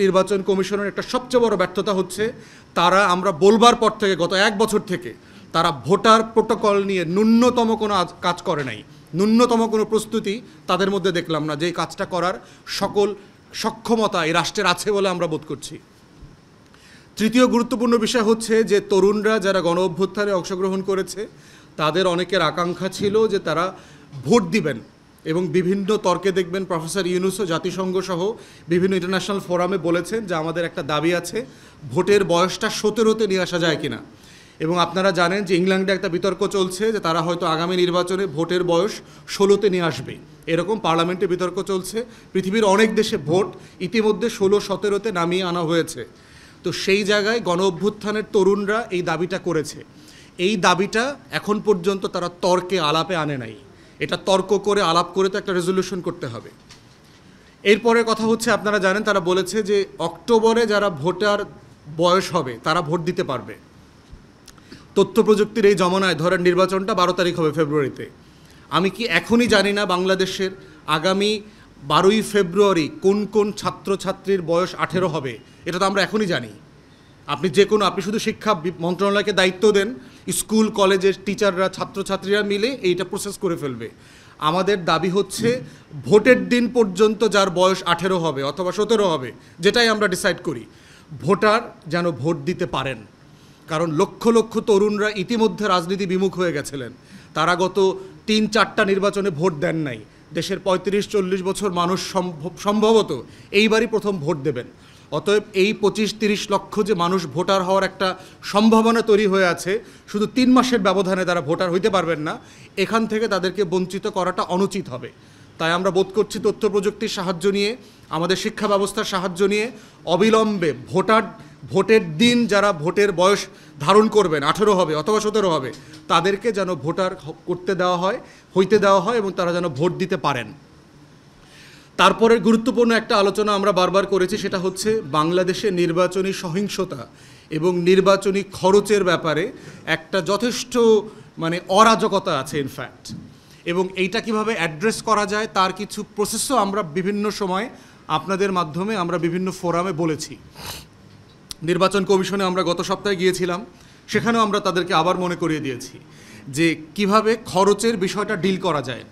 নির্বাচন কমিশনের একটা সবচেয়ে বড় ব্যর্থতা হচ্ছে তারা আমরা বলবার পর থেকে গত 1 বছর থেকে তারা ভোটার প্রোটোকল নিয়ে ন্যূনতম কোনো কাজ করে নাই, ন্যূনতম কোনো প্রস্তুতি তাদের মধ্যে দেখলাম না, যে কাজটা করার সকল সক্ষমতা এই রাষ্ট্রের আছে বলে আমরা বোধ করছি। তৃতীয় গুরুত্বপূর্ণ বিষয় হচ্ছে যে তরুণরা যারা গণ অভ্যুত্থানে অংশগ্রহণ করেছে তাদের অনেকের আকাঙ্ক্ষা ছিল যে তারা ভোট দিবেন, এবং বিভিন্ন তর্কে দেখবেন প্রফেসর ইউনূসও জাতিসংঘ সহ বিভিন্ন ইন্টারন্যাশনাল ফোরামে বলেছেন যে আমাদের একটা দাবি আছে ভোটের বয়সটা 17তে নিয়ে আসা যায় কিনা। এবং আপনারা জানেন যে ইংল্যান্ডে একটা বিতর্ক চলছে যে তারা হয়তো আগামী নির্বাচনে ভোটের বয়স 16তে নিয়ে আসবে, এরকম পার্লামেন্টে বিতর্ক চলছে। পৃথিবীর অনেক দেশে ভোট ইতিমধ্যে 16-17তে নামিয়ে আনা হয়েছে। তো সেই জায়গায় গণ অভ্যুত্থানের তরুণরা এই দাবিটা করেছে। এই দাবিটা এখন পর্যন্ত তারা তর্কে আলাপে আনে নাই, এটা তর্ক করে আলাপ করে তো একটা রেজলিউশন করতে হবে। এরপরে কথা হচ্ছে আপনারা জানেন তারা বলেছে যে অক্টোবরে যারা ভোটার বয়স হবে তারা ভোট দিতে পারবে। তথ্য প্রযুক্তির এই জমানায় ধরেন নির্বাচনটা 12 তারিখ হবে ফেব্রুয়ারিতে, আমি কি এখনই জানি না বাংলাদেশের আগামী 12ই ফেব্রুয়ারি কোন কোন ছাত্রছাত্রীর বয়স 18 হবে? এটা তো আমরা এখনই জানি। আপনি শুধু শিক্ষা মন্ত্রণালয়কে দায়িত্ব দেন, স্কুল কলেজের টিচাররা ছাত্রছাত্রীরা মিলে এইটা প্রসেস করে ফেলবে। আমাদের দাবি হচ্ছে ভোটের দিন পর্যন্ত যার বয়স 18 হবে অথবা 17 হবে, যেটাই আমরা ডিসাইড করি, ভোটার যেন ভোট দিতে পারেন। কারণ লক্ষ লক্ষ তরুণরা ইতিমধ্যে রাজনীতি বিমুখ হয়ে গেছিলেন, তারা গত 3-4টা নির্বাচনে ভোট দেন নাই। দেশের 35-40 বছর মানুষ সম্ভবত এইবারই প্রথম ভোট দেবেন। অতএব এই 25-30 লক্ষ যে মানুষ ভোটার হওয়ার একটা সম্ভাবনা তৈরি হয়ে আছে, শুধু 3 মাসের ব্যবধানে তারা ভোটার হইতে পারবেন না, এখান থেকে তাদেরকে বঞ্চিত করাটা অনুচিত হবে। তাই আমরা বোধ করছি তথ্য প্রযুক্তির সাহায্য নিয়ে, আমাদের শিক্ষা ব্যবস্থার সাহায্য নিয়ে অবিলম্বে ভোটের দিন যারা ভোটের বয়স ধারণ করবেন 18 হবে অথবা 17 হবে, তাদেরকে যেন ভোটার হইতে দেওয়া হয় এবং তারা যেন ভোট দিতে পারেন। তারপরের গুরুত্বপূর্ণ একটা আলোচনা আমরা বারবার করেছি, সেটা হচ্ছে বাংলাদেশে নির্বাচনী সহিংসতা এবং নির্বাচনী খরচের ব্যাপারে একটা যথেষ্ট অরাজকতা আছে ইনফ্যাক্ট, এবং এইটা কিভাবে অ্যাড্রেস করা যায় তার কিছু প্রসেসও আমরা বিভিন্ন সময় আপনাদের মাধ্যমে আমরা বিভিন্ন ফোরামে বলেছি। নির্বাচন কমিশনে আমরা গত সপ্তাহে গিয়েছিলাম, সেখানেও আমরা তাদেরকে আবার মনে করিয়ে দিয়েছি যে কিভাবে খরচের বিষয়টা ডিল করা যায়।